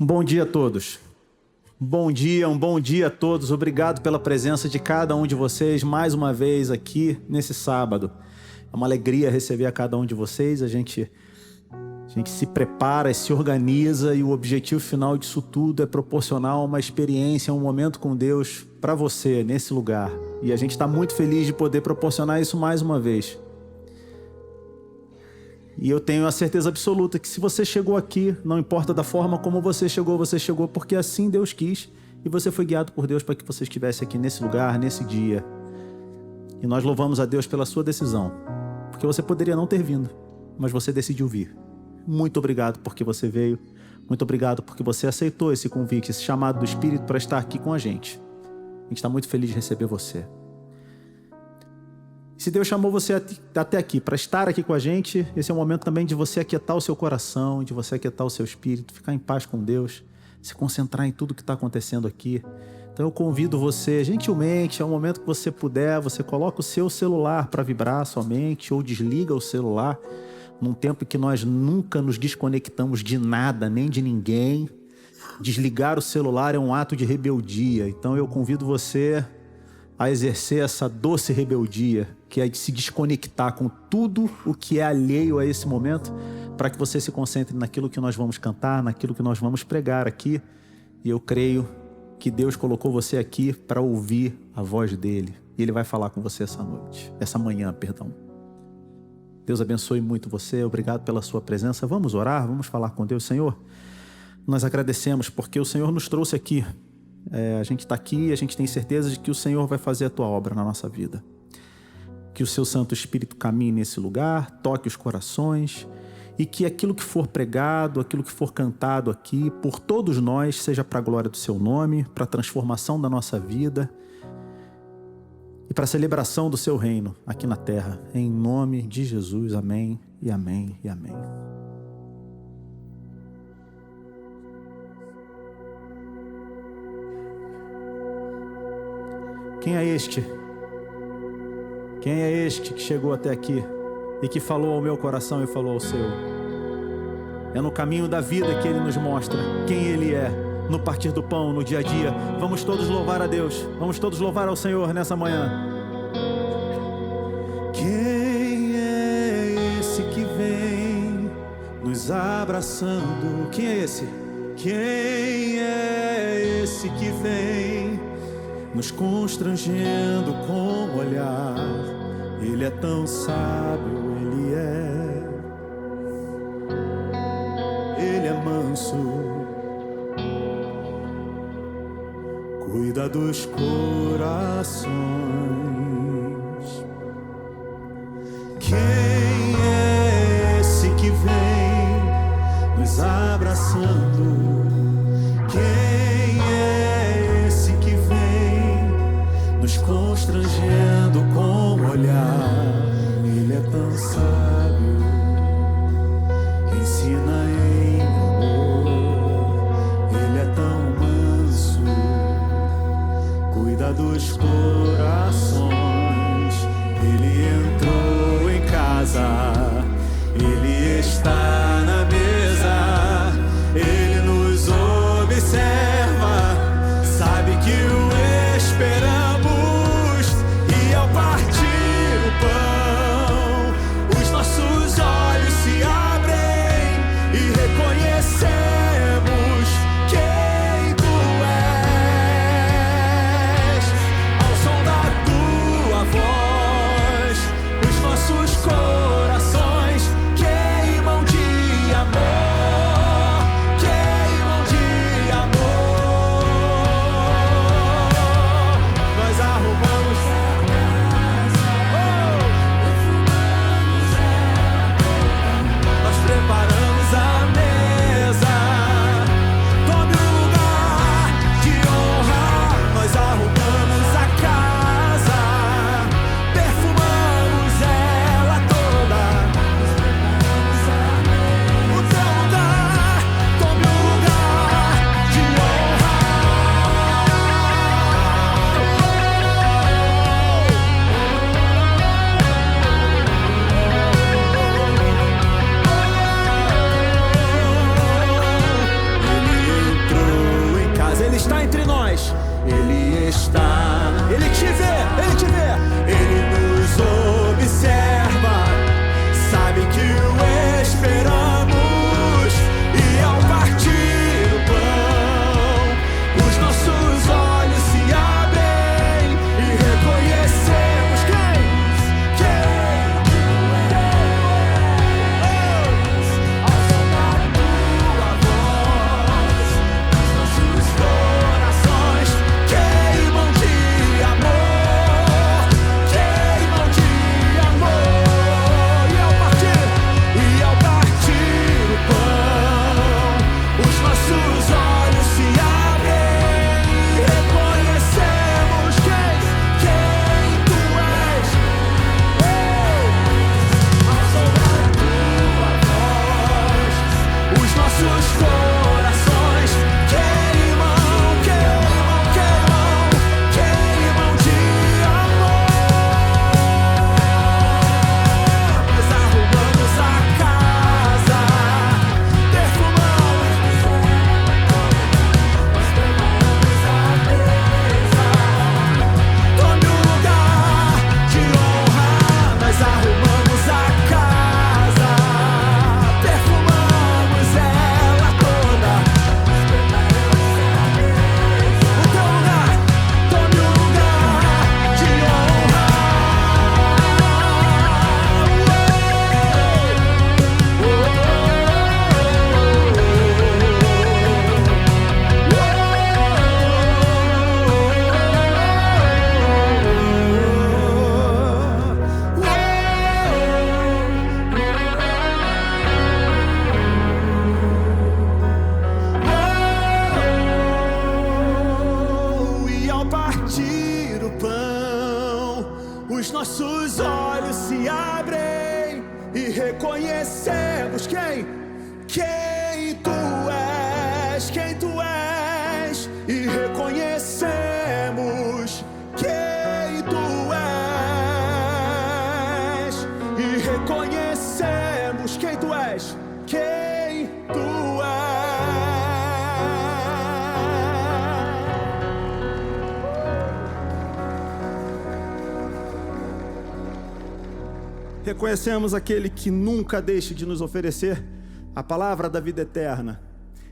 Um bom dia a todos. Um bom dia a todos. Obrigado pela presença de cada um de vocês mais uma vez aqui nesse sábado. É uma alegria receber a cada um de vocês. A gente se prepara, se organiza e o objetivo final disso tudo é proporcionar uma experiência, um momento com Deus para você nesse lugar. E a gente está muito feliz de poder proporcionar isso mais uma vez. E eu tenho a certeza absoluta que se você chegou aqui, não importa da forma como você chegou porque assim Deus quis e você foi guiado por Deus para que você estivesse aqui nesse lugar, nesse dia. E nós louvamos a Deus pela sua decisão, porque você poderia não ter vindo, mas você decidiu vir. Muito obrigado porque você veio, muito obrigado porque você aceitou esse convite, esse chamado do Espírito para estar aqui com a gente. A gente está muito feliz de receber você. Se Deus chamou você até aqui para estar aqui com a gente, esse é o momento também de você aquietar o seu coração, de você aquietar o seu espírito, ficar em paz com Deus, se concentrar em tudo que está acontecendo aqui. Então eu convido você, gentilmente, é o momento que você puder, você coloca o seu celular para vibrar somente ou desliga o celular, num tempo em que nós nunca nos desconectamos de nada, nem de ninguém. Desligar o celular é um ato de rebeldia, então eu convido você a exercer essa doce rebeldia, que é de se desconectar com tudo o que é alheio a esse momento, para que você se concentre naquilo que nós vamos cantar, naquilo que nós vamos pregar aqui. E eu creio que Deus colocou você aqui para ouvir a voz dele. E ele vai falar com você essa manhã. Deus abençoe muito você, obrigado pela sua presença. Vamos orar, vamos falar com Deus. Senhor, nós agradecemos porque o Senhor nos trouxe aqui. A gente está aqui, a gente tem certeza de que o Senhor vai fazer a tua obra na nossa vida. Que o seu Santo Espírito caminhe nesse lugar, toque os corações e que aquilo que for pregado, aquilo que for cantado aqui, por todos nós, seja para a glória do seu nome, para a transformação da nossa vida e para a celebração do seu reino aqui na terra. Em nome de Jesus, amém e amém e amém. Quem é este? Quem é este que chegou até aqui e que falou ao meu coração e falou ao seu? É no caminho da vida que ele nos mostra quem ele é, no partir do pão, no dia a dia. Vamos todos louvar a Deus, vamos todos louvar ao Senhor nessa manhã. Quem é esse que vem nos abraçando? Quem é esse? Quem é esse que vem nos constrangendo com o olhar? Ele é tão sábio, ele é manso, cuida dos corações. Quem é esse que vem nos abraçando? Quem é esse que vem nos constrangendo com o olhar? Ele é tão sábio, ensina em amor. Ele é tão manso, cuida dos corações. Ele entrou em casa, ele está na mesa, ele nos observa, sabe que o esperamos, e ao partir o pão, os nossos olhos se abrem e reconhecemos quem tu és. Ao som da tua voz, os nossos corações queimam de amor, queimam de amor. nossos olhos se abrem e reconhecemos quem tu és, e reconhecemos quem tu és, e reconhecemos quem tu és, quem tu és. Reconhecemos aquele que nunca deixa de nos oferecer a palavra da vida eterna.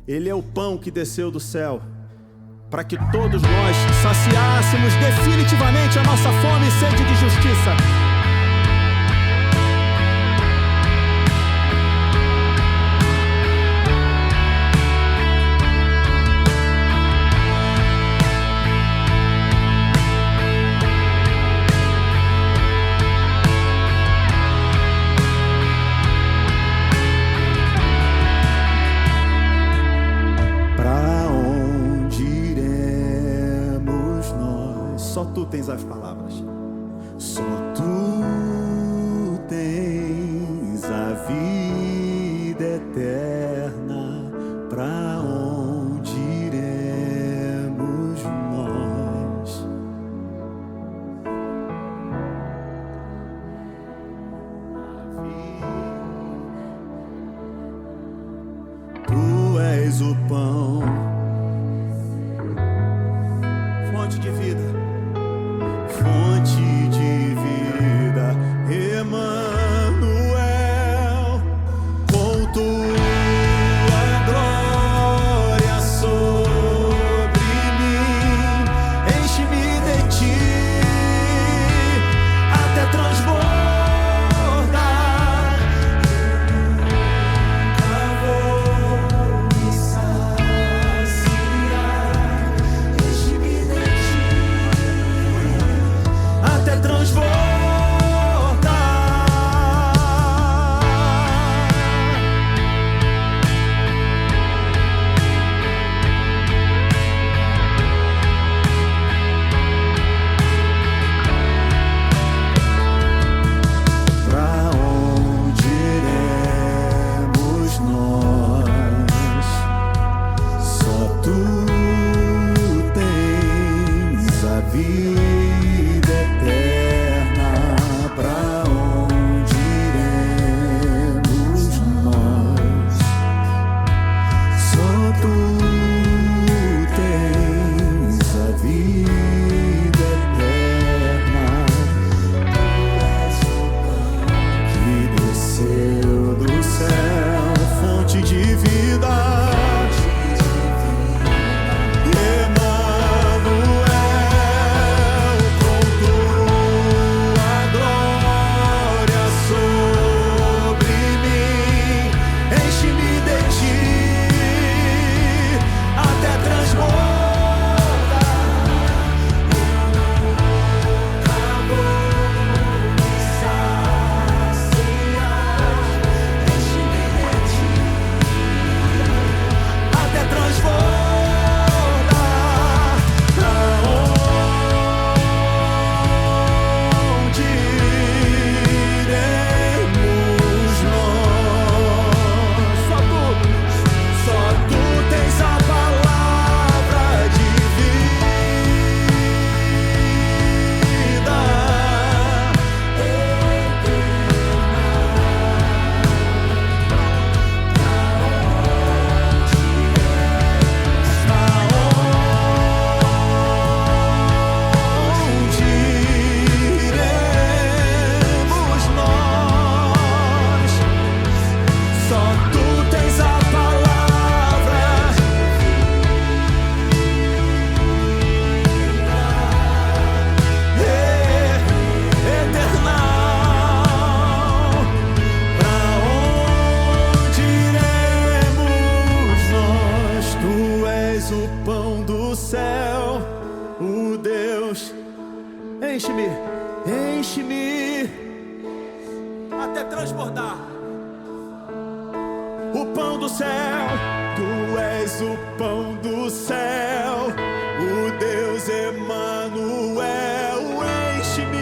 Ele é o pão que desceu do céu, para que todos nós saciássemos definitivamente a nossa fome e sede de justiça. Só tu tens as palavras. Só tu tens a vida eterna. Pra onde iremos nós? Tu és o pão, fonte de vida. Fonte de vida, Emanuel, com tua glória sobre mim, enche-me de ti até transbordar. Nunca vou me saciar, enche-me de ti até transbordar. Pra onde iremos nós? Só tu tens a vida eterna. Pra onde iremos nós? Só tu tens a vida eterna. Que desceu do céu, fonte de vida. Emanuel, com tua glória sobre mim, enche-me de ti até transbordar. Nunca vou me saciar, enche-me de ti até transbordar. Pra onde iremos nós? Só tu tens a palavra de vida onde iremos nós? Só tu tens a palavra eterna. Pra onde iremos nós? Tu és o pão do céu, o Deus. Enche-me, enche-me até transbordar. O pão do céu, tu és o pão do céu, o Deus Emanuel. Enche-me,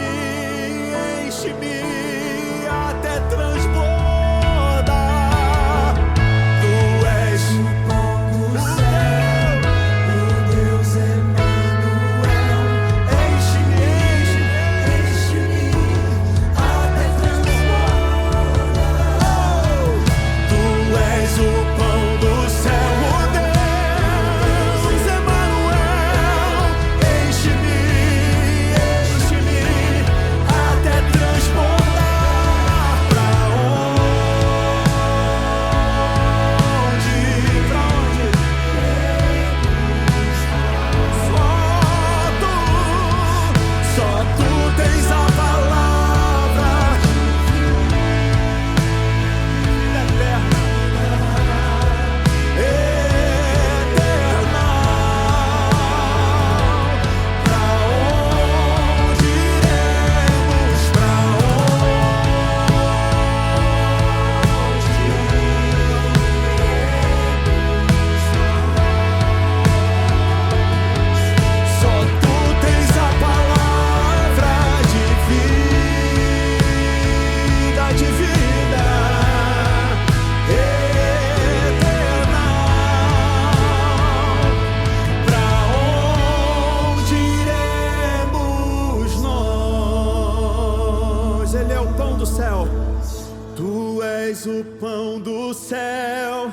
és o pão do céu,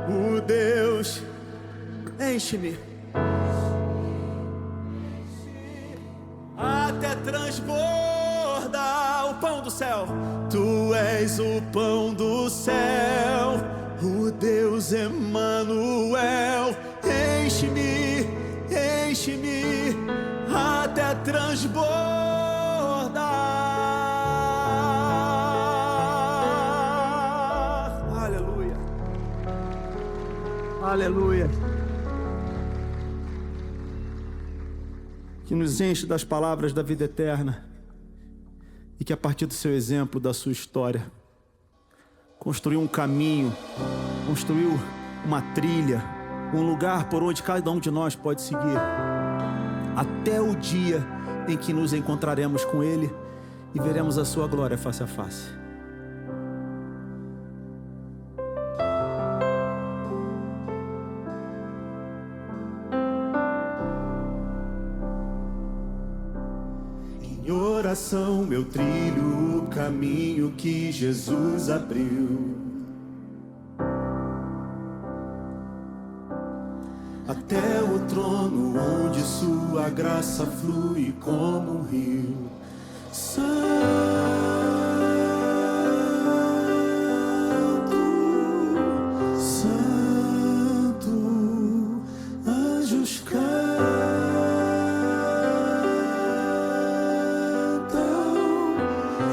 o Deus. Enche-me até transbordar. O pão do céu. Tu és o pão do céu, o Deus Emanuel. Enche-me, enche-me até transbordar. Aleluia, aleluia. Que nos enche das palavras da vida eterna e que a partir do seu exemplo, da sua história, construiu um caminho, construiu uma trilha, um lugar por onde cada um de nós pode seguir, até o dia em que nos encontraremos com Ele e veremos a sua glória face a face. Em oração eu trilho o caminho que Jesus abriu, até o trono onde sua graça flui como um rio. Santo, Santo, anjos cantam,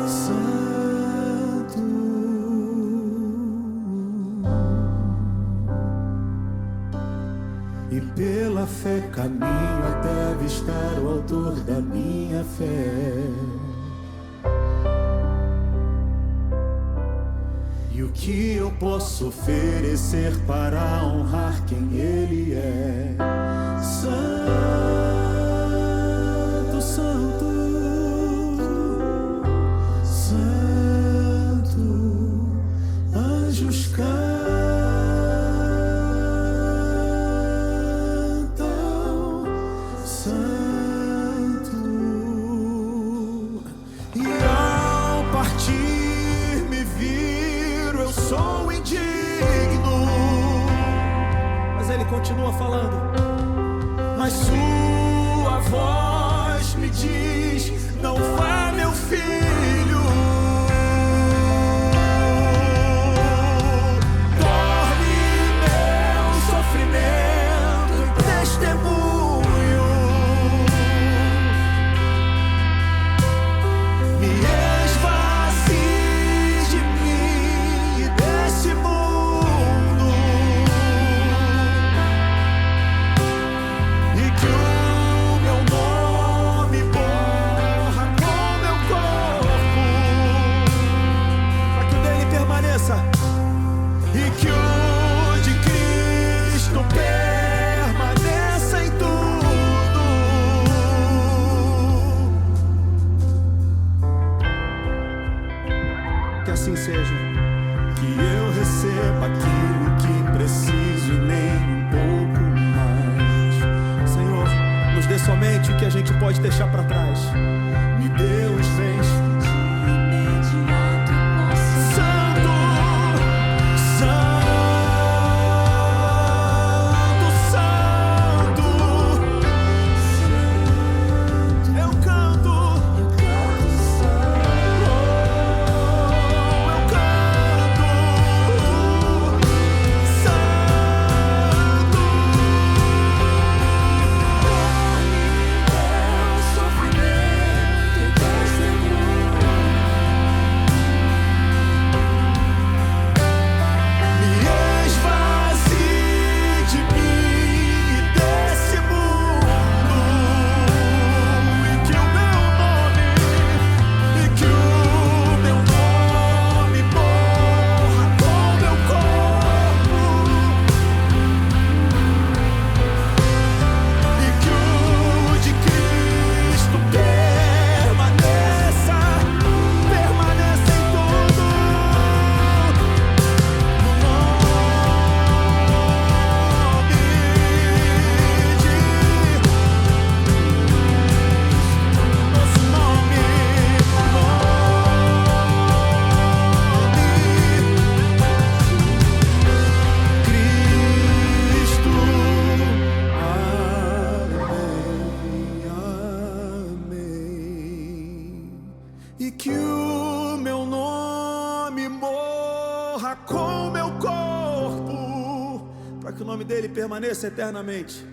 Santo. E pela fé caminho até avistar o autor da minha fé. E o que eu posso oferecer para honrar quem Ele é? Santo, Santo, Santo, anjos cantam, Santo. E ao partir me viro, eu sou indigno. Mas Ele continua falando. Mas sua voz me diz: não vá, meu filho. Torne meu sofrimento em testemunho. Me esvazie de mim e desse mundo, e que o meu nome borra com meu corpo, para que o dele permaneça, e que o de Cristo permaneça em tudo. Que assim seja. Que eu receba aquilo que preciso e nem um pouco mais. Senhor, nos dê somente o que a gente pode deixar para trás. Me dê os bens. Santo, Santo, Santo, eu canto. nome dele permaneça eternamente.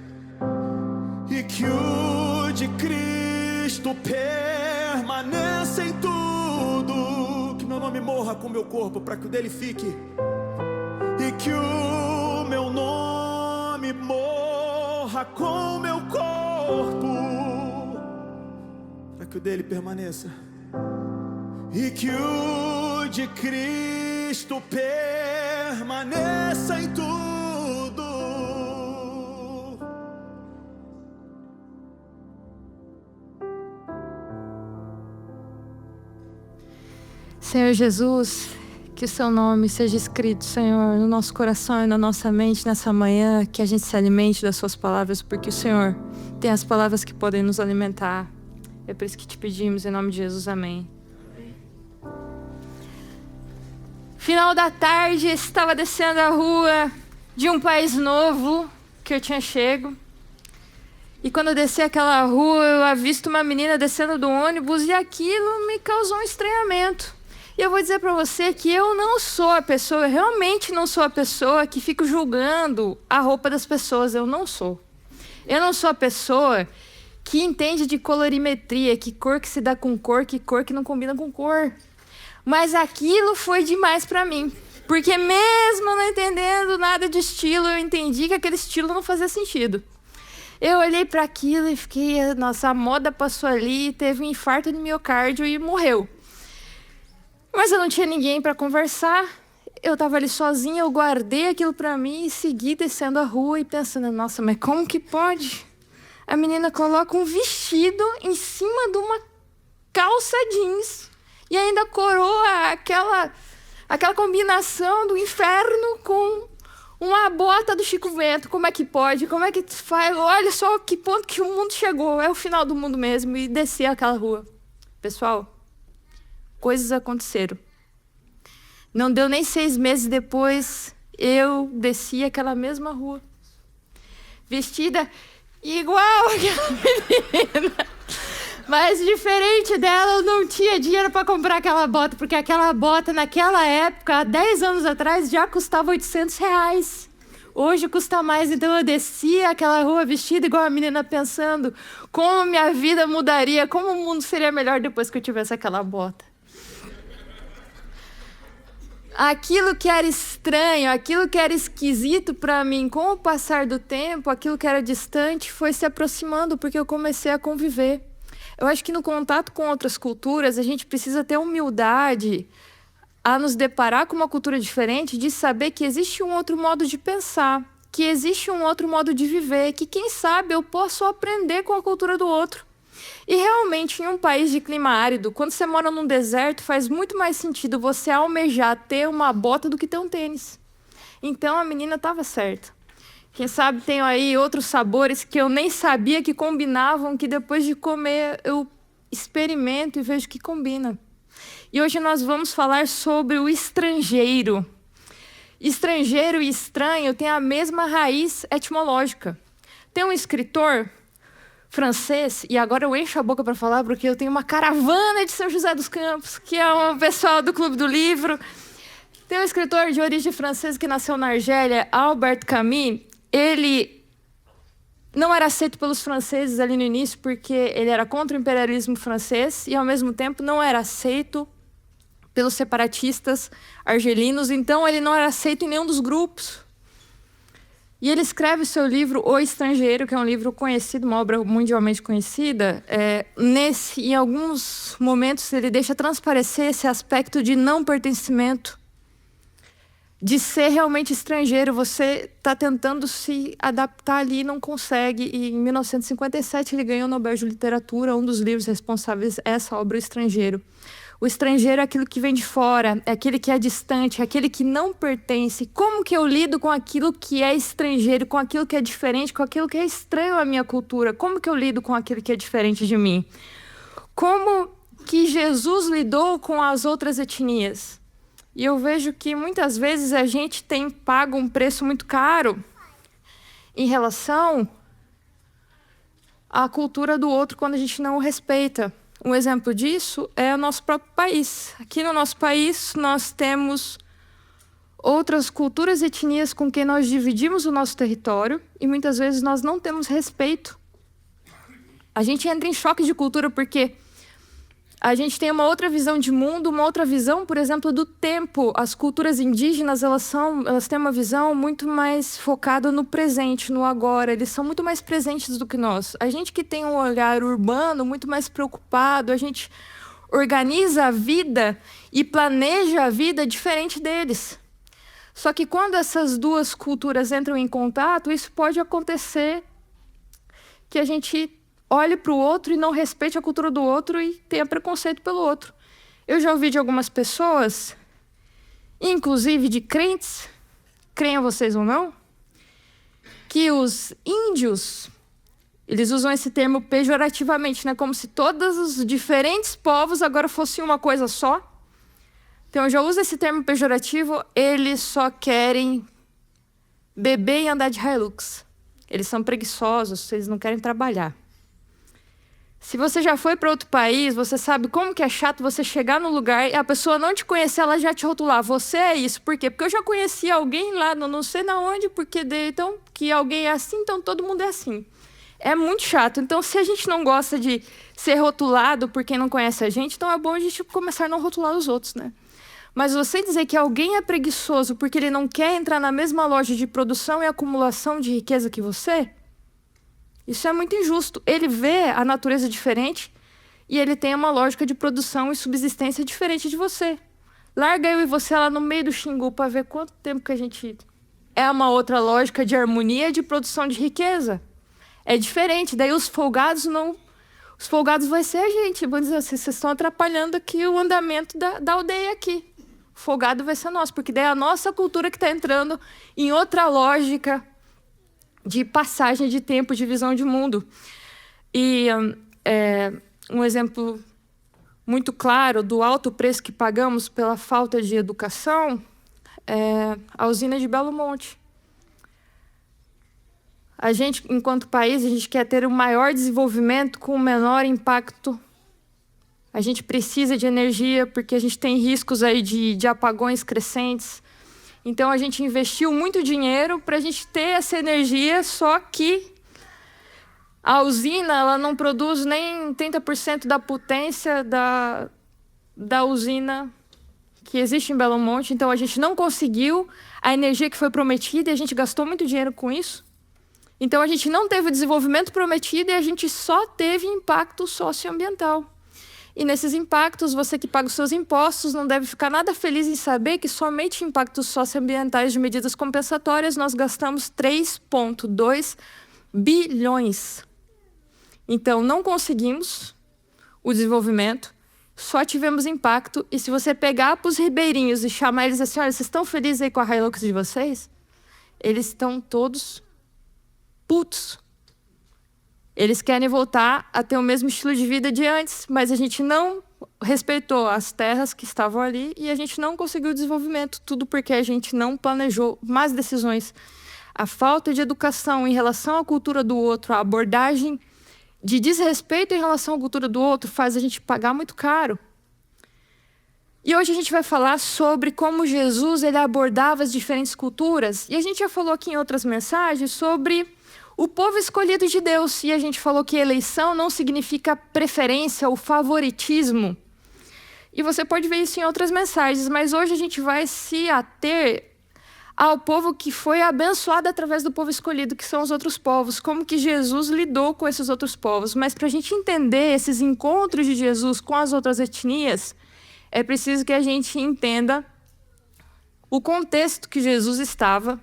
E que o de Cristo permaneça em tudo. Que meu nome morra com o meu corpo, para que o dele fique. E que o meu nome morra com o meu corpo, para que o dele permaneça. E que o de Cristo permaneça em tudo. Senhor Jesus, que o seu nome seja escrito, Senhor, no nosso coração e na nossa mente nessa manhã, que a gente se alimente das suas palavras, porque o Senhor tem as palavras que podem nos alimentar. É por isso que te pedimos, em nome de Jesus, amém. Final da tarde, estava descendo a rua de um país novo que eu tinha chego. E quando eu desci aquela rua, eu avisto uma menina descendo do ônibus e aquilo me causou um estranhamento. E eu vou dizer para você que eu não sou a pessoa, eu realmente não sou a pessoa que fica julgando a roupa das pessoas. Eu não sou. Eu não sou a pessoa que entende de colorimetria, que cor que se dá com cor, que cor que não combina com cor. Mas aquilo foi demais para mim. Porque mesmo não entendendo nada de estilo, eu entendi que aquele estilo não fazia sentido. Eu olhei para aquilo e fiquei, nossa, a moda passou ali, teve um infarto de miocárdio e morreu. Mas eu não tinha ninguém para conversar, eu estava ali sozinha, eu guardei aquilo para mim e segui descendo a rua e pensando, nossa, mas como que pode? A menina coloca um vestido em cima de uma calça jeans e ainda coroa aquela combinação do inferno com uma bota do Chico Bento. Como é que pode? Como é que faz? Olha só que ponto que o mundo chegou, é o final do mundo mesmo, e desci aquela rua. Pessoal, coisas aconteceram. Não deu nem 6 meses depois, eu desci aquela mesma rua, vestida igual aquela menina. Mas diferente dela, eu não tinha dinheiro para comprar aquela bota, porque aquela bota naquela época, há 10 anos atrás, já custava R$800. Hoje custa mais, então eu desci aquela rua vestida igual a menina, pensando como minha vida mudaria, como o mundo seria melhor depois que eu tivesse aquela bota. Aquilo que era estranho, aquilo que era esquisito para mim, com o passar do tempo, aquilo que era distante, foi se aproximando, porque eu comecei a conviver. Eu acho que no contato com outras culturas, a gente precisa ter humildade a nos deparar com uma cultura diferente, de saber que existe um outro modo de pensar, que existe um outro modo de viver, que quem sabe eu posso aprender com a cultura do outro. E realmente, em um país de clima árido, quando você mora num deserto, faz muito mais sentido você almejar ter uma bota do que ter um tênis. Então a menina estava certa. Quem sabe tem aí outros sabores que eu nem sabia que combinavam, que depois de comer eu experimento e vejo que combina. E hoje nós vamos falar sobre o estrangeiro. Estrangeiro e estranho têm a mesma raiz etimológica. Tem um escritor francês, e agora eu encho a boca para falar porque eu tenho uma caravana de São José dos Campos, que é um pessoal do Clube do Livro. Tem um escritor de origem francesa que nasceu na Argélia, Albert Camus. Ele não era aceito pelos franceses ali no início porque ele era contra o imperialismo francês e, ao mesmo tempo, não era aceito pelos separatistas argelinos. Então, ele não era aceito em nenhum dos grupos. E ele escreve o seu livro O Estrangeiro, que é um livro conhecido, uma obra mundialmente conhecida. Em alguns momentos, ele deixa transparecer esse aspecto de não pertencimento, de ser realmente estrangeiro. Você está tentando se adaptar ali e não consegue. E em 1957 ele ganhou o Nobel de Literatura, um dos livros responsáveis é essa obra, O Estrangeiro. O estrangeiro é aquilo que vem de fora, é aquele que é distante, é aquele que não pertence. Como que eu lido com aquilo que é estrangeiro, com aquilo que é diferente, com aquilo que é estranho à minha cultura? Como que eu lido com aquilo que é diferente de mim? Como que Jesus lidou com as outras etnias? E eu vejo que muitas vezes a gente tem pago um preço muito caro em relação à cultura do outro quando a gente não o respeita. Um exemplo disso é o nosso próprio país. Aqui no nosso país nós temos outras culturas e etnias com quem nós dividimos o nosso território e muitas vezes nós não temos respeito. A gente entra em choque de cultura porque a gente tem uma outra visão de mundo, uma outra visão, por exemplo, do tempo. As culturas indígenas, elas têm uma visão muito mais focada no presente, no agora. Eles são muito mais presentes do que nós. A gente que tem um olhar urbano, muito mais preocupado, a gente organiza a vida e planeja a vida diferente deles. Só que quando essas duas culturas entram em contato, isso pode acontecer que a gente olhe para o outro e não respeite a cultura do outro e tenha preconceito pelo outro. Eu já ouvi de algumas pessoas, inclusive de crentes, creiam vocês ou não, que os índios, eles usam esse termo pejorativamente, né? Como se todos os diferentes povos agora fossem uma coisa só. Então, eu já uso esse termo pejorativo, eles só querem beber e andar de Hilux. Eles são preguiçosos, eles não querem trabalhar. Se você já foi para outro país, você sabe como que é chato você chegar no lugar e a pessoa não te conhecer, ela já te rotular. Você é isso. Por quê? Porque eu já conheci alguém lá, não sei na onde, porque então que alguém é assim, então todo mundo é assim. É muito chato. Então, se a gente não gosta de ser rotulado por quem não conhece a gente, então é bom a gente começar a não rotular os outros, né? Mas você dizer que alguém é preguiçoso porque ele não quer entrar na mesma loja de produção e acumulação de riqueza que você, isso é muito injusto. Ele vê a natureza diferente e ele tem uma lógica de produção e subsistência diferente de você. Larga eu e você lá no meio do Xingu para ver quanto tempo que a gente... É uma outra lógica de harmonia, de produção de riqueza. É diferente. Daí os folgados não... Os folgados vai ser a gente. Vão dizer assim, vocês estão atrapalhando aqui o andamento da aldeia aqui. O folgado vai ser nosso, porque daí é a nossa cultura que está entrando em outra lógica de passagem de tempo, de visão de mundo. E um exemplo muito claro do alto preço que pagamos pela falta de educação é a usina de Belo Monte. A gente, enquanto país, a gente quer ter o maior desenvolvimento com o menor impacto. A gente precisa de energia porque a gente tem riscos aí de apagões crescentes. Então, a gente investiu muito dinheiro para a gente ter essa energia, só que a usina ela não produz nem 30% da potência da usina que existe em Belo Monte. Então, a gente não conseguiu a energia que foi prometida e a gente gastou muito dinheiro com isso. Então, a gente não teve o desenvolvimento prometido e a gente só teve impacto socioambiental. E nesses impactos, você que paga os seus impostos não deve ficar nada feliz em saber que somente em impactos socioambientais de medidas compensatórias nós gastamos 3,2 bilhões. Então, não conseguimos o desenvolvimento, só tivemos impacto. E se você pegar para os ribeirinhos e chamar eles assim, olha, vocês estão felizes aí com a Hilux de vocês? Eles estão todos putos. Eles querem voltar a ter o mesmo estilo de vida de antes, mas a gente não respeitou as terras que estavam ali e a gente não conseguiu o desenvolvimento, tudo porque a gente não planejou más decisões. A falta de educação em relação à cultura do outro, a abordagem de desrespeito em relação à cultura do outro faz a gente pagar muito caro. E hoje a gente vai falar sobre como Jesus ele abordava as diferentes culturas. E a gente já falou aqui em outras mensagens sobre o povo escolhido de Deus, e a gente falou que eleição não significa preferência ou favoritismo. E você pode ver isso em outras mensagens, mas hoje a gente vai se ater ao povo que foi abençoado através do povo escolhido, que são os outros povos, como que Jesus lidou com esses outros povos. Mas para a gente entender esses encontros de Jesus com as outras etnias, é preciso que a gente entenda o contexto que Jesus estava,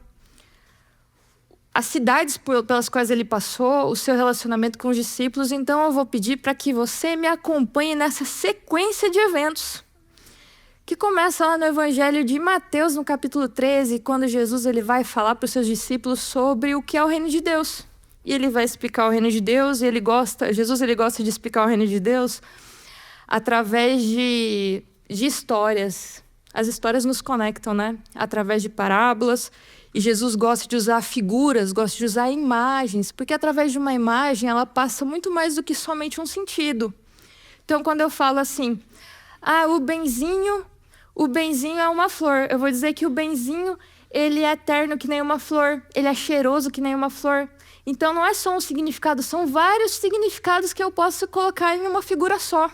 as cidades pelas quais ele passou, o seu relacionamento com os discípulos. Então, eu vou pedir para que você me acompanhe nessa sequência de eventos, que começa lá no Evangelho de Mateus, no capítulo 13, quando Jesus ele vai falar para os seus discípulos sobre o que é o reino de Deus. E ele vai explicar o reino de Deus, e Jesus gosta de explicar o reino de Deus através de histórias. As histórias nos conectam, né? Através de parábolas. E Jesus gosta de usar figuras, gosta de usar imagens, porque através de uma imagem ela passa muito mais do que somente um sentido. Então, quando eu falo assim, o benzinho, O benzinho é uma flor. Eu vou dizer que o benzinho, ele é eterno que nem uma flor. Ele é cheiroso que nem uma flor. Então não é só um significado, são vários significados que eu posso colocar em uma figura só.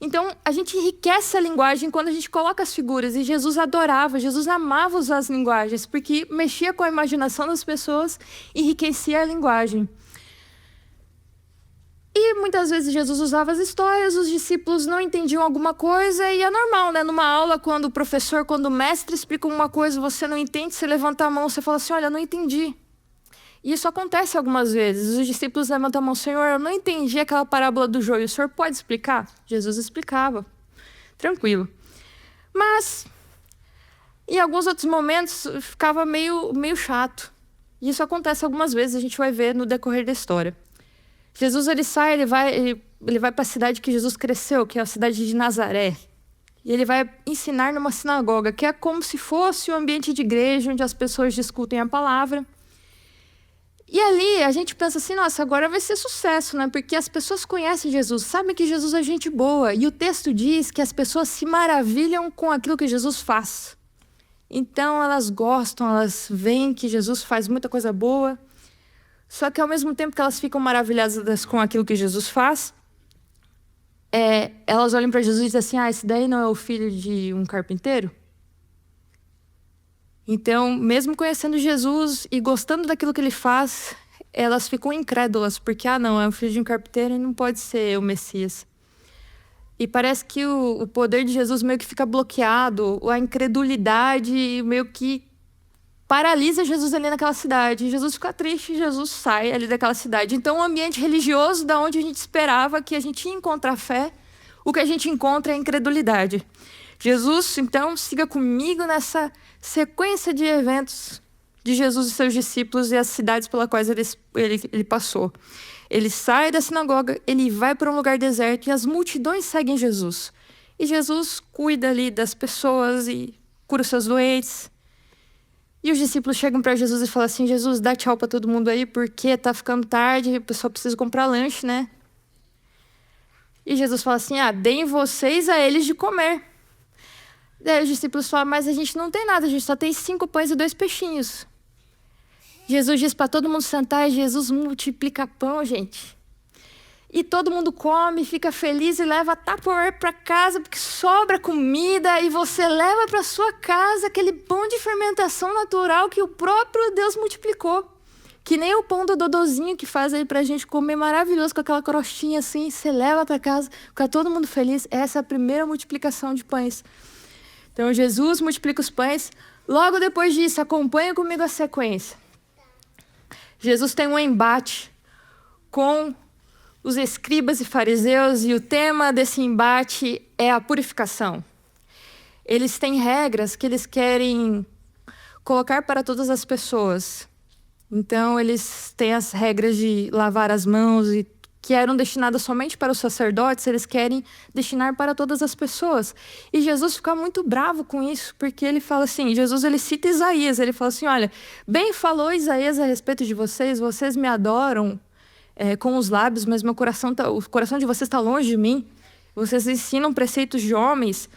Então a gente enriquece a linguagem quando a gente coloca as figuras. E Jesus adorava, Jesus amava usar as linguagens, porque mexia com a imaginação das pessoas e enriquecia a linguagem. E muitas vezes Jesus usava as histórias, os discípulos não entendiam alguma coisa, e é normal, né? Numa aula, quando o mestre explica uma coisa, você não entende, você levanta a mão, você fala assim, olha, eu não entendi. E isso acontece algumas vezes. Os discípulos levantam a mão, Senhor, eu não entendi aquela parábola do joio, o Senhor pode explicar? Jesus explicava, tranquilo. Mas, em alguns outros momentos, ficava meio chato. E isso acontece algumas vezes, a gente vai ver no decorrer da história. Jesus, ele sai, ele vai para a cidade que Jesus cresceu, que é a cidade de Nazaré. E ele vai ensinar numa sinagoga, que é como se fosse um ambiente de igreja, onde as pessoas discutem a palavra. E ali a gente pensa assim, nossa, agora vai ser sucesso, né? Porque as pessoas conhecem Jesus, sabem que Jesus é gente boa. E o texto diz que as pessoas se maravilham com aquilo que Jesus faz. Então elas gostam, elas veem que Jesus faz muita coisa boa. Só que ao mesmo tempo que elas ficam maravilhadas com aquilo que Jesus faz, elas olham para Jesus e dizem assim, esse daí não é o filho de um carpinteiro? Então, mesmo conhecendo Jesus e gostando daquilo que ele faz, elas ficam incrédulas, porque, não, é o filho de um carpinteiro e não pode ser o Messias. E parece que o poder de Jesus meio que fica bloqueado, a incredulidade meio que paralisa Jesus ali naquela cidade. Jesus fica triste, Jesus sai ali daquela cidade. Então, o ambiente religioso, da onde a gente esperava que a gente ia encontrar fé, o que a gente encontra é a incredulidade. Jesus, então, siga comigo nessa sequência de eventos de Jesus e seus discípulos e as cidades pelas quais ele passou. Ele sai da sinagoga, ele vai para um lugar deserto e as multidões seguem Jesus. E Jesus cuida ali das pessoas e cura os seus doentes. E os discípulos chegam para Jesus e falam assim, Jesus, dá tchau para todo mundo aí, porque tá ficando tarde, o pessoal precisa comprar lanche, né? E Jesus fala assim, deem vocês a eles de comer. Daí os discípulos falam, mas a gente não tem nada, a gente só tem 5 pães e 2 peixinhos. Jesus diz para todo mundo sentar e Jesus multiplica pão, gente. E todo mundo come, fica feliz e leva Tupperware para casa, porque sobra comida, e você leva para sua casa aquele pão de fermentação natural que o próprio Deus multiplicou. Que nem o pão do Dodozinho que faz aí pra gente comer maravilhoso, com aquela crostinha assim, você leva para casa, fica todo mundo feliz. Essa é a primeira multiplicação de pães. Então Jesus multiplica os pães. Logo depois disso, acompanha comigo a sequência. Jesus tem um embate com os escribas e fariseus, e o tema desse embate é a purificação. Eles têm regras que eles querem colocar para todas as pessoas. Então, eles têm as regras de lavar as mãos, e que eram destinadas somente para os sacerdotes, eles querem destinar para todas as pessoas. E Jesus fica muito bravo com isso, porque ele fala assim, Jesus ele cita Isaías, ele fala assim, olha, bem falou Isaías a respeito de vocês, vocês me adoram com os lábios, mas o coração de vocês está longe de mim. Vocês ensinam preceitos de homens.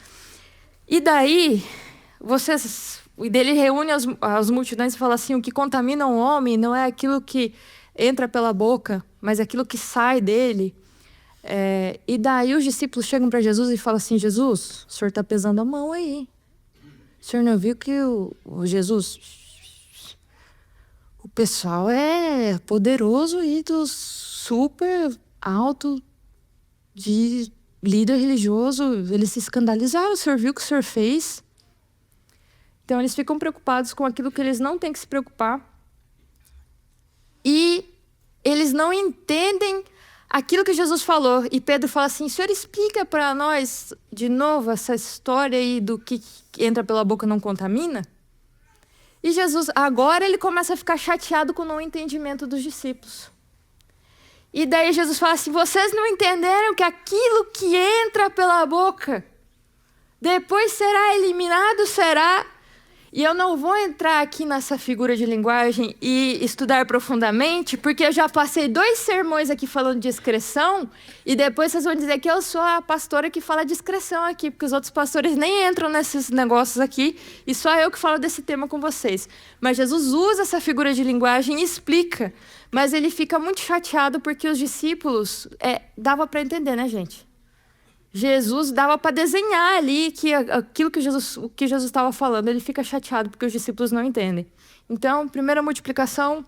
E daí, ele reúne as multidões e fala assim, o que contamina um homem não é aquilo que entra pela boca, mas aquilo que sai dele. E daí os discípulos chegam para Jesus e falam assim, Jesus, o senhor está pesando a mão aí. O senhor não viu que o Jesus... O pessoal é poderoso e do super alto de líder religioso. Eles se escandalizaram. O senhor viu o que o senhor fez? Então, eles ficam preocupados com aquilo que eles não têm que se preocupar. E eles não entendem aquilo que Jesus falou. E Pedro fala assim, senhor, explica para nós de novo essa história aí do que entra pela boca não contamina? E Jesus, agora ele começa a ficar chateado com o não entendimento dos discípulos. E daí Jesus fala assim, vocês não entenderam que aquilo que entra pela boca, depois será eliminado, será E eu não vou entrar aqui nessa figura de linguagem e estudar profundamente, porque eu já passei 2 sermões aqui falando de excreção, e depois vocês vão dizer que eu sou a pastora que fala de excreção aqui, porque os outros pastores nem entram nesses negócios aqui, e só eu que falo desse tema com vocês. Mas Jesus usa essa figura de linguagem e explica, mas ele fica muito chateado porque os discípulos, dava para entender, né, gente? Jesus dava para desenhar ali aquilo que Jesus estava falando. Ele fica chateado porque os discípulos não entendem. Então, primeira multiplicação,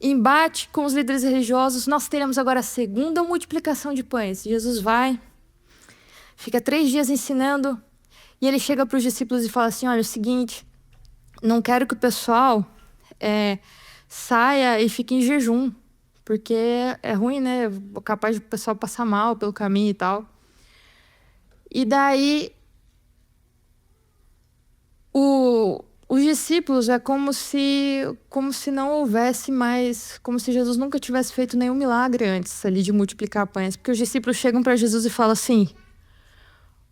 embate com os líderes religiosos. Nós teremos agora a segunda multiplicação de pães. Jesus vai, fica 3 dias ensinando, e ele chega para os discípulos e fala assim: olha, é o seguinte, não quero que o pessoal saia e fique em jejum, porque é ruim, né? Capaz de o pessoal passar mal pelo caminho e tal. E daí, os discípulos é como se não houvesse mais, como se Jesus nunca tivesse feito nenhum milagre antes ali de multiplicar pães. Porque os discípulos chegam para Jesus e falam assim: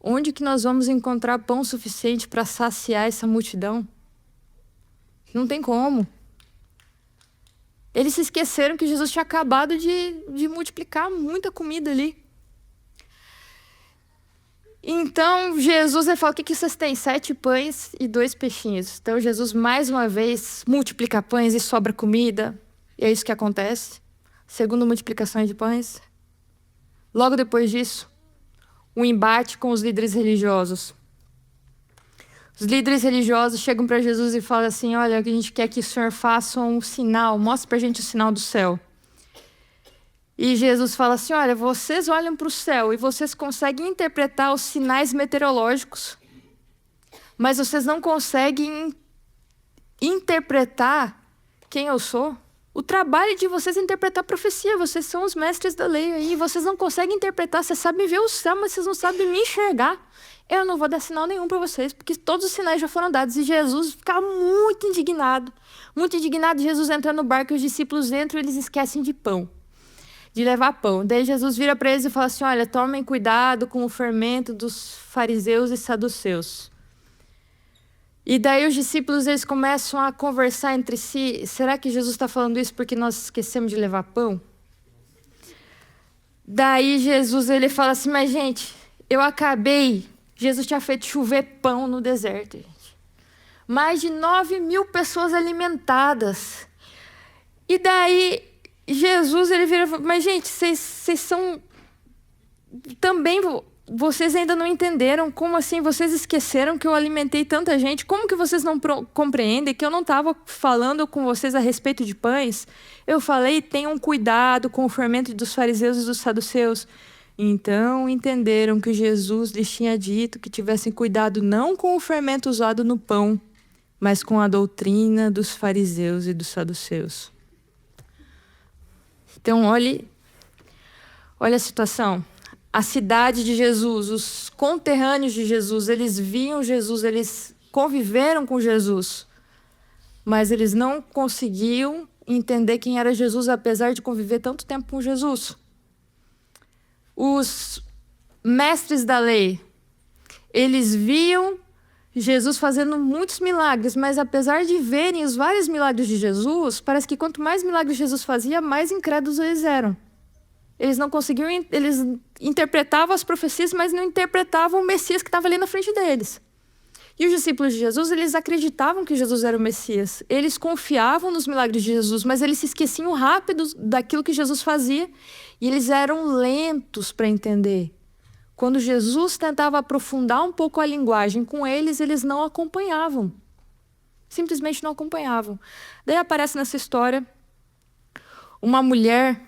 onde que nós vamos encontrar pão suficiente para saciar essa multidão? Não tem como. Eles se esqueceram que Jesus tinha acabado de multiplicar muita comida ali. Então, Jesus fala: o que vocês têm? 7 pães e 2 peixinhos. Então, Jesus, mais uma vez, multiplica pães e sobra comida. E é isso que acontece. Segunda multiplicação de pães. Logo depois disso, um embate com os líderes religiosos. Os líderes religiosos chegam para Jesus e falam assim: olha, a gente quer que o Senhor faça um sinal. Mostre para a gente o sinal do céu. E Jesus fala assim: olha, vocês olham para o céu e vocês conseguem interpretar os sinais meteorológicos, mas vocês não conseguem interpretar quem eu sou. O trabalho de vocês é interpretar a profecia. Vocês são os mestres da lei aí. Vocês não conseguem interpretar. Vocês sabem ver o céu, mas vocês não sabem me enxergar. Eu não vou dar sinal nenhum para vocês, porque todos os sinais já foram dados. E Jesus fica muito indignado. Muito indignado. Jesus entra no barco e os discípulos entram e eles esquecem de pão. De levar pão. Daí Jesus vira para eles e fala assim: olha, tomem cuidado com o fermento dos fariseus e saduceus. E daí os discípulos, eles começam a conversar entre si: será que Jesus está falando isso porque nós esquecemos de levar pão? Daí Jesus, ele fala assim: mas gente, Jesus tinha feito chover pão no deserto, gente. Mais de 9.000 pessoas alimentadas. E daí Jesus, ele vira e fala: mas gente, vocês são... Também vocês ainda não entenderam. Como assim? Vocês esqueceram que eu alimentei tanta gente? Como que vocês não compreendem que eu não estava falando com vocês a respeito de pães? Eu falei: tenham cuidado com o fermento dos fariseus e dos saduceus. Então entenderam que Jesus lhes tinha dito que tivessem cuidado não com o fermento usado no pão, mas com a doutrina dos fariseus e dos saduceus. Então, olha a situação. A cidade de Jesus, os conterrâneos de Jesus, eles viam Jesus, eles conviveram com Jesus, mas eles não conseguiam entender quem era Jesus, apesar de conviver tanto tempo com Jesus. Os mestres da lei, eles viam Jesus fazendo muitos milagres, mas apesar de verem os vários milagres de Jesus, parece que quanto mais milagres Jesus fazia, mais incrédulos eles eram. Eles não conseguiam, eles interpretavam as profecias, mas não interpretavam o Messias que estava ali na frente deles. E os discípulos de Jesus, eles acreditavam que Jesus era o Messias. Eles confiavam nos milagres de Jesus, mas eles se esqueciam rápido daquilo que Jesus fazia, e eles eram lentos para entender. Quando Jesus tentava aprofundar um pouco a linguagem com eles, eles não acompanhavam. Simplesmente não acompanhavam. Daí aparece nessa história uma mulher,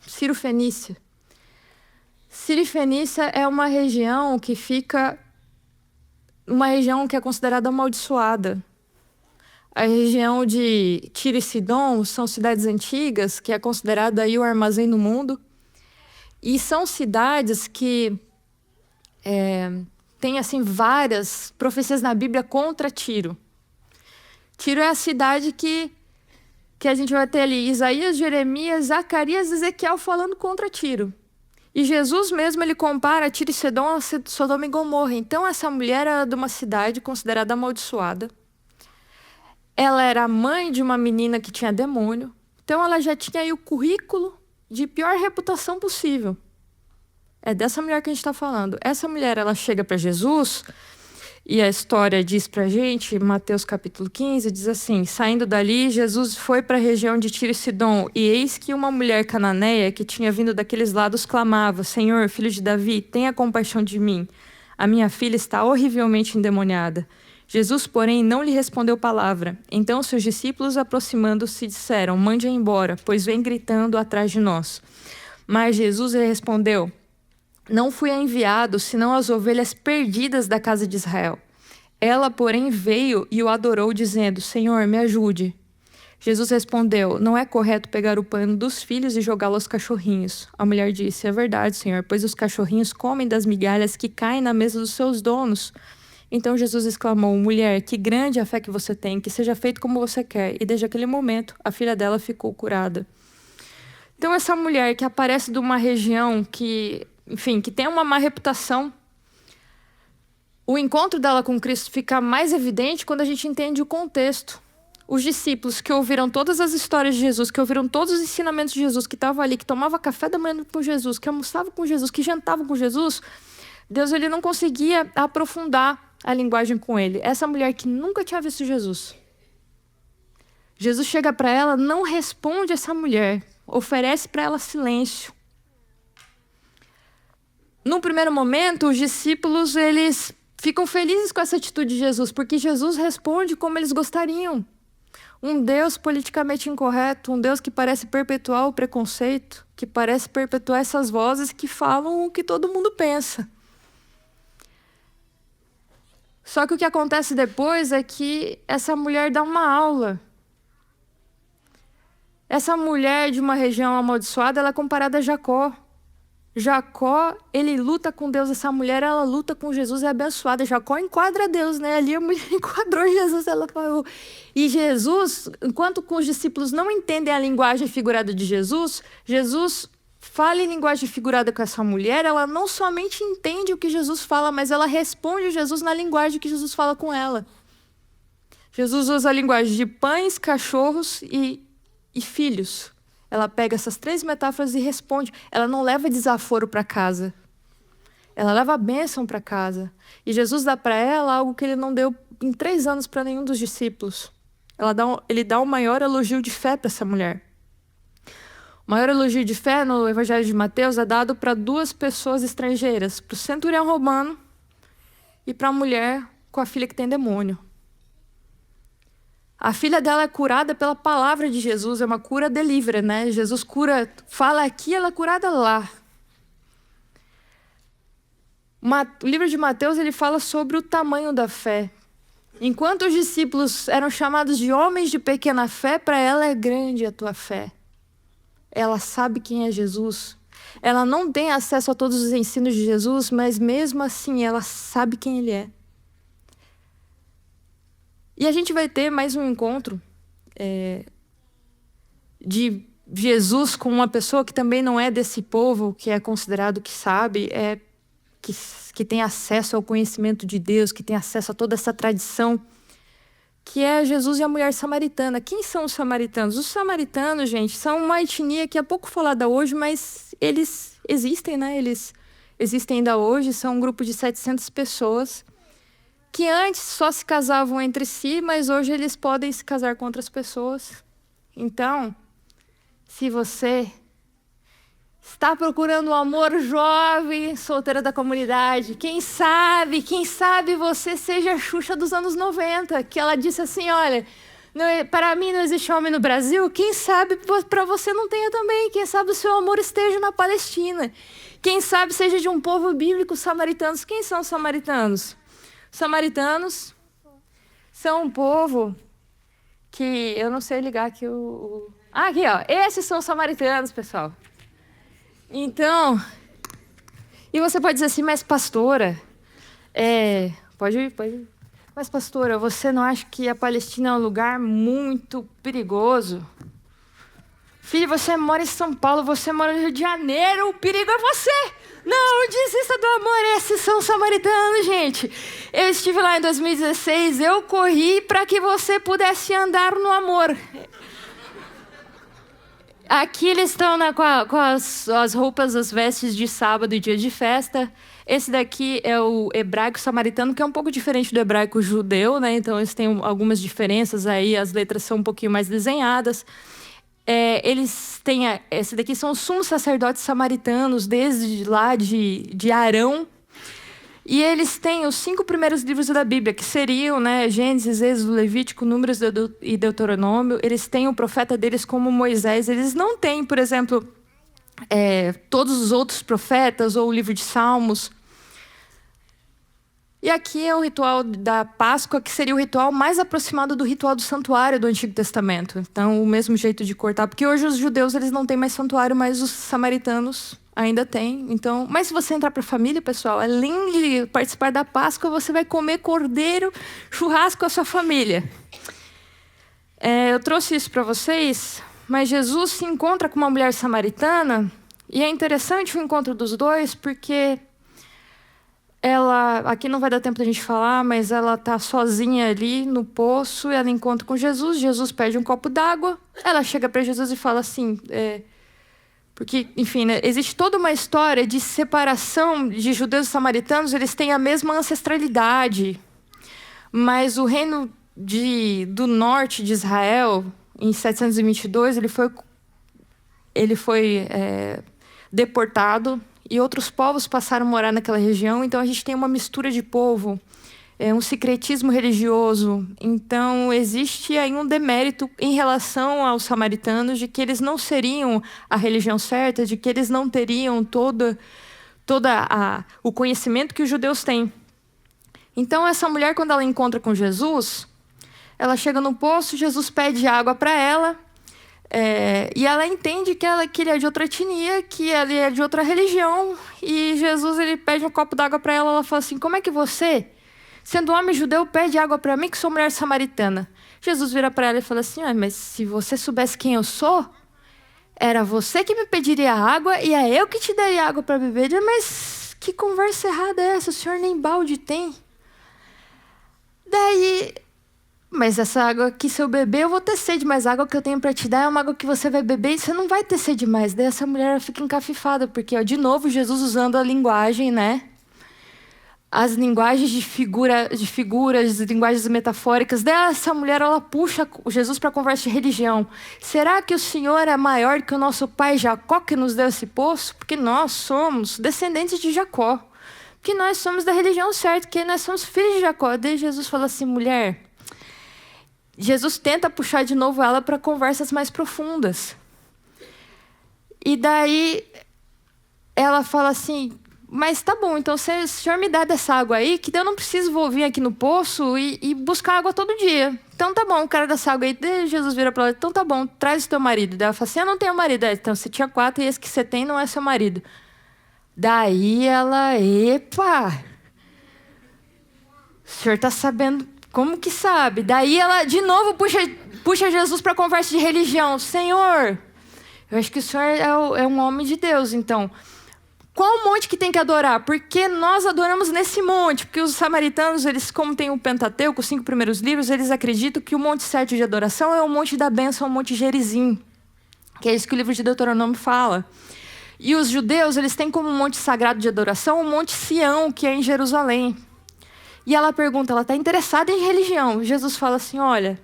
Ciro-fenícia. Ciro-fenícia é uma região que fica... Uma região que é considerada amaldiçoada. A região de Tiro e Sidom são cidades antigas, que é considerada aí o armazém do mundo. E são cidades que... tem assim várias profecias na Bíblia contra Tiro. Tiro é a cidade que a gente vai ter ali Isaías, Jeremias, Zacarias e Ezequiel falando contra Tiro. E Jesus mesmo, ele compara Tiro e Sidom a Sodoma e Gomorra. Então essa mulher era de uma cidade considerada amaldiçoada. ela era mãe de uma menina que tinha demônio. Então ela já tinha aí o currículo de pior reputação possível. É dessa mulher que a gente está falando. Essa mulher, ela chega para Jesus, e a história diz pra gente, Mateus capítulo 15, diz assim: saindo dali, Jesus foi para a região de Tiro e Sidom, e eis que uma mulher cananeia que tinha vindo daqueles lados clamava: Senhor, filho de Davi, tenha compaixão de mim. A minha filha está horrivelmente endemoniada. Jesus, porém, não lhe respondeu palavra. Então seus discípulos, aproximando-se, disseram: mande-a embora, pois vem gritando atrás de nós. Mas Jesus lhe respondeu: não fui enviado, senão as ovelhas perdidas da casa de Israel. Ela, porém, veio e o adorou, dizendo: Senhor, me ajude. Jesus respondeu: não é correto pegar o pano dos filhos e jogá-lo aos cachorrinhos. A mulher disse: é verdade, Senhor, pois os cachorrinhos comem das migalhas que caem na mesa dos seus donos. Então Jesus exclamou: mulher, que grande a fé que você tem, que seja feito como você quer. E desde aquele momento, a filha dela ficou curada. Então essa mulher que aparece de uma região que tem uma má reputação, o encontro dela com Cristo fica mais evidente quando a gente entende o contexto. Os discípulos que ouviram todas as histórias de Jesus, que ouviram todos os ensinamentos de Jesus, que estavam ali, que tomavam café da manhã com Jesus, que almoçavam com Jesus, que jantavam com Jesus, Deus ele não conseguia aprofundar a linguagem com ele. Essa mulher que nunca tinha visto Jesus. Jesus chega para ela, não responde essa mulher, oferece para ela silêncio. No primeiro momento, os discípulos eles ficam felizes com essa atitude de Jesus, porque Jesus responde como eles gostariam. Um Deus politicamente incorreto, um Deus que parece perpetuar o preconceito, que parece perpetuar essas vozes que falam o que todo mundo pensa. Só que o que acontece depois é que essa mulher dá uma aula. Essa mulher de uma região amaldiçoada, ela é comparada a Jacó. Jacó, ele luta com Deus, essa mulher, ela luta com Jesus, é abençoada. Jacó enquadra Deus, né? Ali a mulher enquadrou Jesus, ela falou. E Jesus, enquanto os discípulos não entendem a linguagem figurada de Jesus, Jesus fala em linguagem figurada com essa mulher, ela não somente entende o que Jesus fala, mas ela responde Jesus na linguagem que Jesus fala com ela. Jesus usa a linguagem de pães, cachorros e filhos. Ela pega essas 3 metáforas e responde. Ela não leva desaforo para casa. Ela leva a bênção para casa. E Jesus dá para ela algo que ele não deu em 3 anos para nenhum dos discípulos. Ele dá o maior elogio de fé para essa mulher. O maior elogio de fé no Evangelho de Mateus é dado para 2 pessoas estrangeiras. Para o centurião romano e para a mulher com a filha que tem demônio. A filha dela é curada pela palavra de Jesus, é uma cura delivery, né? Jesus cura, fala aqui, ela é curada lá. O livro de Mateus, ele fala sobre o tamanho da fé. Enquanto os discípulos eram chamados de homens de pequena fé, para ela é grande a tua fé. Ela sabe quem é Jesus. Ela não tem acesso a todos os ensinos de Jesus, mas mesmo assim ela sabe quem ele é. E a gente vai ter mais um encontro de Jesus com uma pessoa que também não é desse povo, que é considerado que sabe, que tem acesso ao conhecimento de Deus, que tem acesso a toda essa tradição, que é Jesus e a mulher samaritana. Quem são os samaritanos? Os samaritanos, gente, são uma etnia que é pouco falada hoje, mas eles existem, né? Eles existem ainda hoje, são um grupo de 700 pessoas que antes só se casavam entre si, mas hoje eles podem se casar com outras pessoas. Então, se você está procurando um amor, jovem, solteira da comunidade, quem sabe você seja a Xuxa dos anos 90, que ela disse assim, olha, para mim não existe homem no Brasil, quem sabe para você não tenha também, quem sabe o seu amor esteja na Palestina, quem sabe seja de um povo bíblico, samaritanos. Quem são os samaritanos? Samaritanos são um povo que eu não sei ligar aqui aqui, ó. Esses são os samaritanos, pessoal. Então, e você pode dizer assim, mas pastora, pode. Mas pastora, você não acha que a Palestina é um lugar muito perigoso? Filho, você mora em São Paulo, você mora no Rio de Janeiro, o perigo é você. Não desista do amor, esses são samaritanos, gente. Eu estive lá em 2016, eu corri para que você pudesse andar no amor. Aqui eles estão com as roupas, as vestes de sábado e dia de festa. Esse daqui é o hebraico samaritano, que é um pouco diferente do hebraico judeu, né? Então eles têm algumas diferenças aí, as letras são um pouquinho mais desenhadas. Eles têm... Esse daqui são os sumos sacerdotes samaritanos, desde lá de Arão. E eles têm os 5 primeiros livros da Bíblia, que seriam, né, Gênesis, Êxodo, Levítico, Números e Deuteronômio. Eles têm o profeta deles como Moisés. Eles não têm, por exemplo, todos os outros profetas ou o livro de Salmos. E aqui é o ritual da Páscoa, que seria o ritual mais aproximado do ritual do santuário do Antigo Testamento. Então, o mesmo jeito de cortar. Porque hoje os judeus eles não têm mais santuário, mas os samaritanos ainda têm. Então, mas se você entrar para a família, pessoal, além de participar da Páscoa, você vai comer cordeiro, churrasco com a sua família. Eu trouxe isso para vocês, mas Jesus se encontra com uma mulher samaritana, e é interessante o encontro dos dois, porque ela, aqui não vai dar tempo da gente falar, mas ela está sozinha ali no poço, ela encontra com Jesus, Jesus pede um copo d'água, ela chega para Jesus e fala assim, porque, enfim, né, existe toda uma história de separação de judeus e samaritanos, eles têm a mesma ancestralidade, mas o reino do norte de Israel, em 722, ele foi deportado, e outros povos passaram a morar naquela região, então a gente tem uma mistura de povo, um secretismo religioso. Então existe aí um demérito em relação aos samaritanos, de que eles não seriam a religião certa, de que eles não teriam todo o conhecimento que os judeus têm. Então essa mulher, quando ela encontra com Jesus, ela chega no poço, Jesus pede água para ela, e ela entende que ele é de outra etnia, que ele é de outra religião, e Jesus ele pede um copo d'água para ela, ela fala assim, como é que você, sendo homem judeu, pede água para mim, que sou mulher samaritana? Jesus vira para ela e fala assim, mas se você soubesse quem eu sou, era você que me pediria água e é eu que te daria água para beber. Mas que conversa errada é essa? O senhor nem balde tem. Daí... Mas essa água aqui, se eu beber, eu vou ter sede, mas a água que eu tenho para te dar é uma água que você vai beber e você não vai ter sede mais. Daí essa mulher fica encafifada, porque, de novo, Jesus usando a linguagem, né? As linguagens de figuras, linguagens metafóricas. Daí essa mulher, ela puxa Jesus para a conversa de religião. Será que o Senhor é maior que o nosso pai Jacó, que nos deu esse poço? Porque nós somos descendentes de Jacó. Porque nós somos da religião certa, que nós somos filhos de Jacó. Daí Jesus fala assim, mulher... Jesus tenta puxar de novo ela para conversas mais profundas. E daí ela fala assim, mas tá bom, então se o senhor me dá dessa água aí, que eu não preciso vir aqui no poço e buscar água todo dia. Então tá bom, o cara dessa água aí, daí Jesus vira para ela, então tá bom, traz o teu marido. Daí ela fala assim, eu não tenho marido. Então você tinha 4 e esse que você tem não é seu marido. Daí ela, epa, o senhor tá sabendo... Como que sabe? Daí ela, de novo, puxa Jesus para a conversa de religião. Senhor, eu acho que o senhor é um homem de Deus, então. Qual monte que tem que adorar? Porque nós adoramos nesse monte. Porque os samaritanos, eles, como tem o Pentateuco, os 5 primeiros livros, eles acreditam que o monte certo de adoração é o monte da bênção, o monte Gerizim. Que é isso que o livro de Deuteronômio fala. E os judeus, eles têm como monte sagrado de adoração o monte Sião, que é em Jerusalém. E ela pergunta, ela está interessada em religião. Jesus fala assim, olha,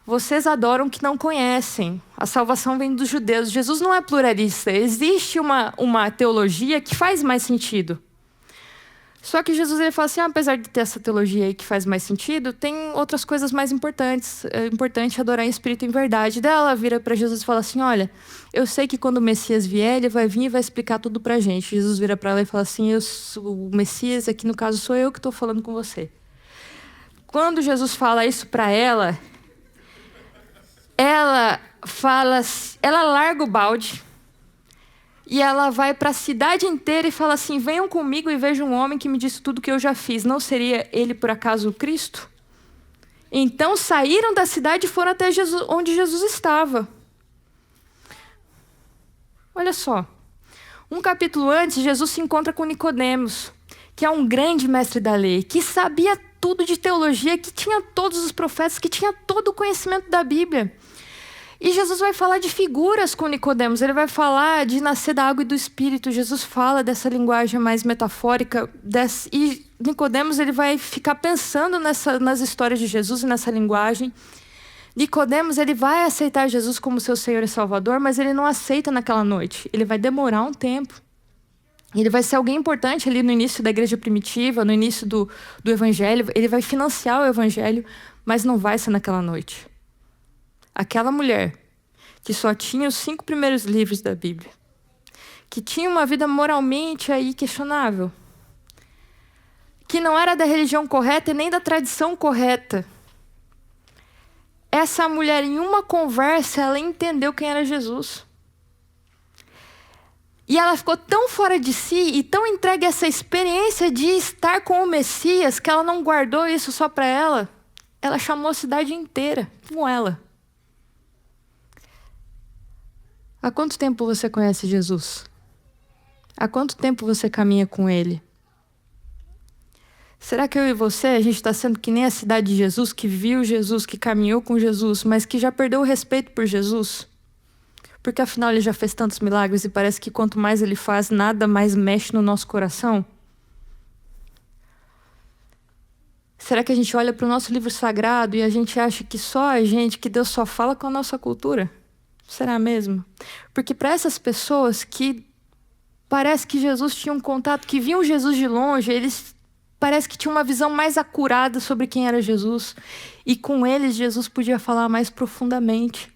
vocês adoram o que não conhecem. A salvação vem dos judeus. Jesus não é pluralista. Existe uma teologia que faz mais sentido. Só que Jesus ele fala assim, apesar de ter essa teologia aí que faz mais sentido, tem outras coisas mais importantes. É importante adorar em espírito e em verdade. Daí ela vira para Jesus e fala assim, olha, eu sei que quando o Messias vier, ele vai vir e vai explicar tudo para a gente. Jesus vira para ela e fala assim, o Messias, aqui no caso sou eu que estou falando com você. Quando Jesus fala isso para ela larga o balde, e ela vai para a cidade inteira e fala assim, venham comigo e vejam um homem que me disse tudo que eu já fiz. Não seria ele, por acaso, o Cristo? Então saíram da cidade e foram até onde Jesus estava. Olha só. Um capítulo antes, Jesus se encontra com Nicodemos, que é um grande mestre da lei, que sabia tudo de teologia, que tinha todos os profetas, que tinha todo o conhecimento da Bíblia. E Jesus vai falar de figuras com Nicodemos, ele vai falar de nascer da água e do Espírito. Jesus fala dessa linguagem mais metafórica, e Nicodemos ele vai ficar pensando nas histórias de Jesus e nessa linguagem. Nicodemos ele vai aceitar Jesus como seu Senhor e Salvador, mas ele não aceita naquela noite. Ele vai demorar um tempo. Ele vai ser alguém importante ali no início da igreja primitiva, no início do evangelho. Ele vai financiar o evangelho, mas não vai ser naquela noite. Aquela mulher que só tinha os 5 primeiros livros da Bíblia, que tinha uma vida moralmente aí questionável, que não era da religião correta e nem da tradição correta. Essa mulher, em uma conversa, ela entendeu quem era Jesus. E ela ficou tão fora de si e tão entregue a essa experiência de estar com o Messias, que ela não guardou isso só para ela. Ela chamou a cidade inteira com ela. Há quanto tempo você conhece Jesus? Há quanto tempo você caminha com Ele? Será que eu e você, a gente está sendo que nem a cidade de Jesus, que viu Jesus, que caminhou com Jesus, mas que já perdeu o respeito por Jesus? Porque afinal ele já fez tantos milagres e parece que quanto mais ele faz, nada mais mexe no nosso coração? Será que a gente olha para o nosso livro sagrado e a gente acha que só a gente, que Deus só fala com a nossa cultura? Será mesmo? Porque para essas pessoas que parece que Jesus tinha um contato, que viam Jesus de longe, eles parece que tinham uma visão mais acurada sobre quem era Jesus. E com eles, Jesus podia falar mais profundamente.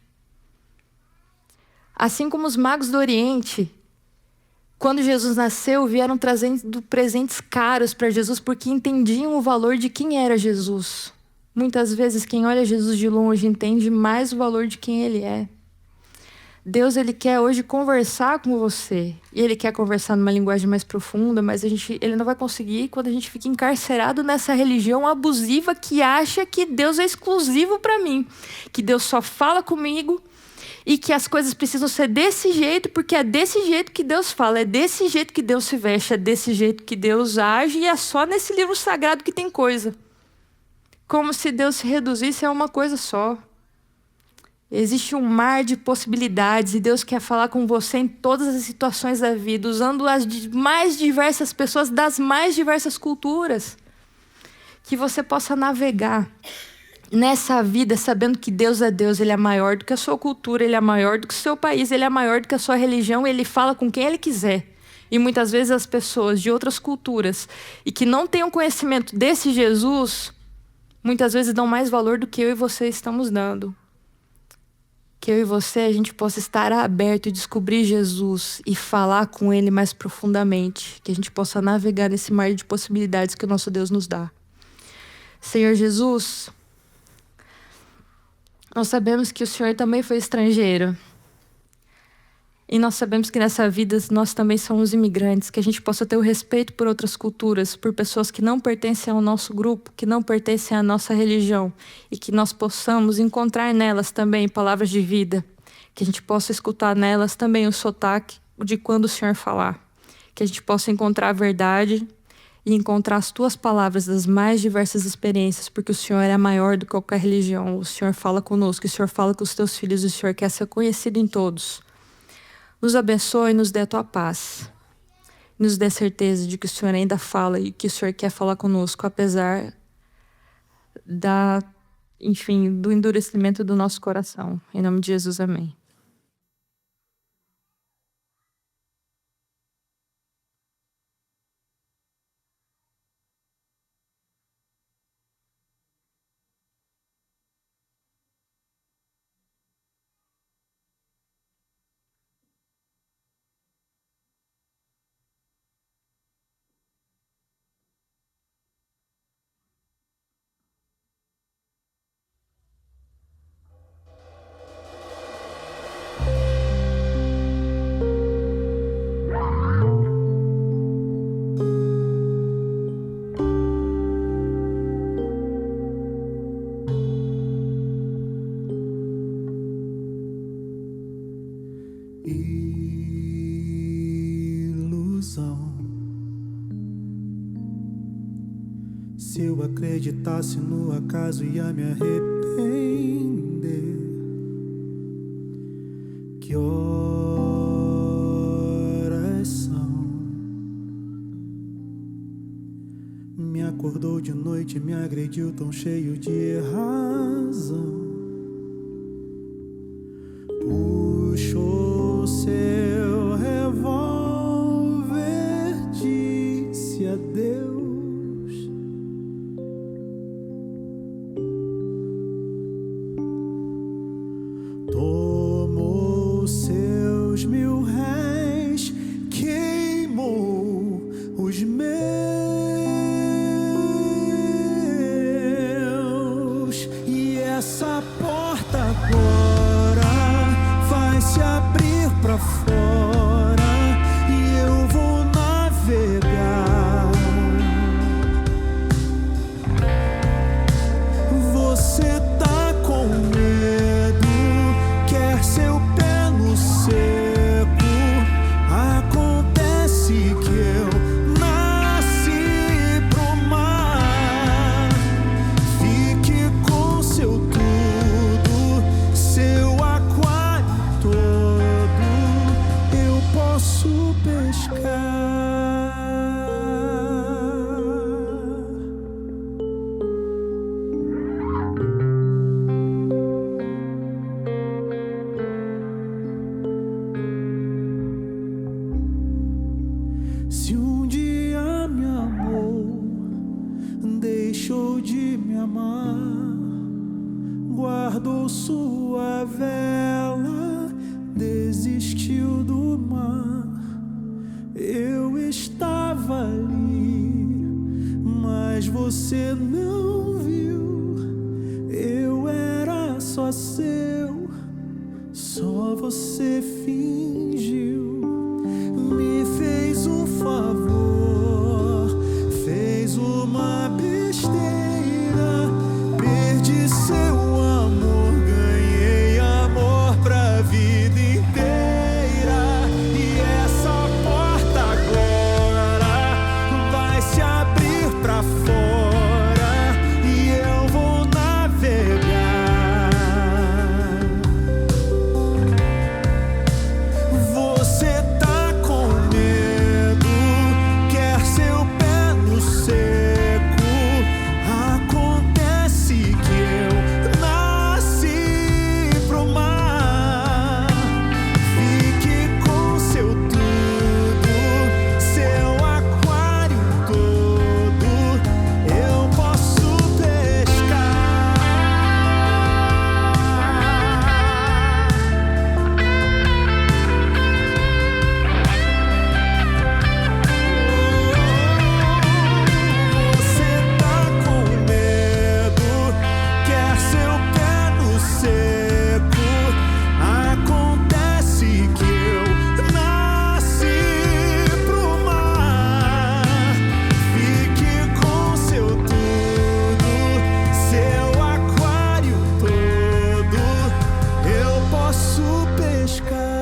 Assim como os magos do Oriente, quando Jesus nasceu, vieram trazendo presentes caros para Jesus, porque entendiam o valor de quem era Jesus. Muitas vezes, quem olha Jesus de longe entende mais o valor de quem Ele é. Deus, Ele quer hoje conversar com você. E Ele quer conversar numa linguagem mais profunda, mas Ele não vai conseguir quando a gente fica encarcerado nessa religião abusiva que acha que Deus é exclusivo para mim. Que Deus só fala comigo e que as coisas precisam ser desse jeito, porque é desse jeito que Deus fala, é desse jeito que Deus se veste, é desse jeito que Deus age, e é só nesse livro sagrado que tem coisa. Como se Deus se reduzisse a uma coisa só. Existe um mar de possibilidades e Deus quer falar com você em todas as situações da vida, usando as mais diversas pessoas das mais diversas culturas. Que você possa navegar nessa vida sabendo que Deus é Deus, Ele é maior do que a sua cultura, Ele é maior do que o seu país, Ele é maior do que a sua religião, Ele fala com quem Ele quiser. E muitas vezes as pessoas de outras culturas e que não têm um conhecimento desse Jesus, muitas vezes dão mais valor do que eu e você estamos dando. Que eu e você, a gente possa estar aberto e descobrir Jesus e falar com Ele mais profundamente. Que a gente possa navegar nesse mar de possibilidades que o nosso Deus nos dá. Senhor Jesus, nós sabemos que o Senhor também foi estrangeiro. E nós sabemos que nessa vida nós também somos imigrantes, que a gente possa ter o respeito por outras culturas, por pessoas que não pertencem ao nosso grupo, que não pertencem à nossa religião, e que nós possamos encontrar nelas também palavras de vida, que a gente possa escutar nelas também o sotaque de quando o Senhor falar, que a gente possa encontrar a verdade e encontrar as tuas palavras das mais diversas experiências, porque o Senhor é maior do que qualquer religião, o Senhor fala conosco, o Senhor fala com os teus filhos, o Senhor quer ser conhecido em todos. Nos abençoe e nos dê a tua paz. Nos dê certeza de que o Senhor ainda fala e que o Senhor quer falar conosco, apesar do endurecimento do nosso coração. Em nome de Jesus, amém. Se eu acreditasse no acaso, ia me arrepender. Que horas são? Me acordou de noite, me agrediu tão cheio de razão. Puxou seu revólver, disse adeus. Tomou seus 1000 réis, queimou os meus. E essa porta agora vai se abrir pra fora e eu vou navegar. Você tá com medo, quer seu pé no seco. Acontece que eu nasci pro mar. Fique com seu tudo, seu aquário todo. Eu posso pescar. Se um dia me amou, deixou de me amar, guardou sua vela, desistiu do mar. Eu estava ali, mas você não viu. Eu era só seu, só você fingiu. Me fez um favor, fez uma besteira. Perdi seu amor, ganhei amor pra vida inteira. E essa porta agora vai se abrir pra fora e eu vou navegar. Você tá com medo, quer seu pé no seco. Acontece que eu nasci pro mar. Fique com seu tudo, seu aquário todo. Eu posso pescar. Você tá com medo, quer seu pé no seco. Acontece que eu nasci pro mar. Fique com seu tudo, seu aquário todo. Eu posso pescar.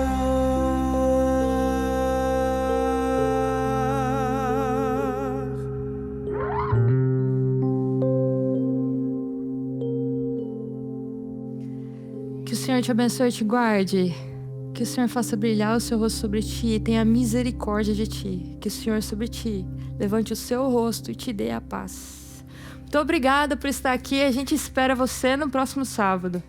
Que o Senhor te abençoe e te guarde. Que o Senhor faça brilhar o seu rosto sobre ti e tenha misericórdia de ti. Que o Senhor sobre ti levante o seu rosto e te dê a paz. Muito obrigada por estar aqui. A gente espera você no próximo sábado.